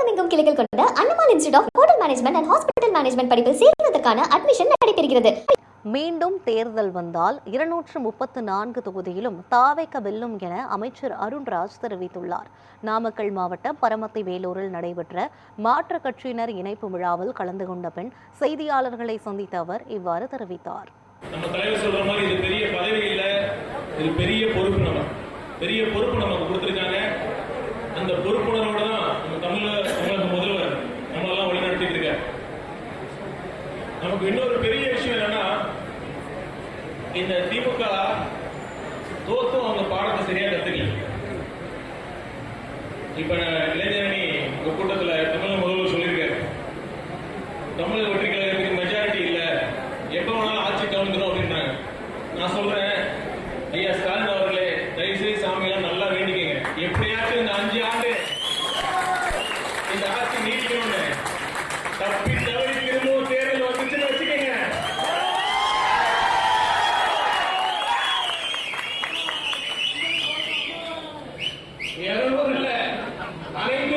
தமிழகமெங்கும் கிளைகள் கொண்ட Annamal institute of hotel management and hospital management படிப்பில் சேர்வதற்கான அட்மிஷன் நடைபெறுகிறது. மீண்டும் தேர்தல் வந்தால் 234 தொகுதியிலும் தாவேக வெல்லும் என அமைச்சர் அருண்ராஜ் தெரிவித்துள்ளார். நாமக்கல் மாவட்டம் பரமத்தி வேலூரில் நடைபெற்ற மாற்றுக் கட்சியினர் இணைப்பு விழாவில் கலந்து கொண்ட பின் செய்தியாளர்களை சந்தித்த அவர் இவ்வாறு தெரிவித்தார். நம்ம தலைவர் சொல்ற மாதிரி இது பெரிய பதவி இல்ல, இது பெரிய பொறுப்பு. நமக்கு கொடுத்திருக்காங்க. அந்த பொறுப்புணர்வோட தான் நம்ம தமிழக முதல்வர் நம்மளெல்லாம் வழிநடத்திட்டு இருக்காரு. நமக்கு இன்னொரு பெரிய விஷயம் என்னன்னா, இந்த திமுக தோத்தும் அவங்க பாடத்தை சரியா கத்துக்கல. இப்ப இளைஞரணி கூட்டத்துல தமிழக முதல்வர் சொல்லியிருக்காரு, தமிழக வெற்றி கழகத்துக்கு மெஜாரிட்டி இல்ல, எப்ப வேணாலும் ஆட்சி கவுந்துடும் அப்படின்றாங்க. நான் சொல்றேன், ஐயா ஸ்டாலின் அவர்களே, தயவுசெய்து சாமியெல்லாம் நல்லா வேண்டிக்கங்க, எப்படியாச்சும் இந்த 5 ஆண்டு இந்த ஆட்சி நீடிக்கணும்னு. தப்பி தவறி திரும்பவும் தேர்தல் வந்துச்சுன்னு வச்சுக்கோங்க, இல்ல 5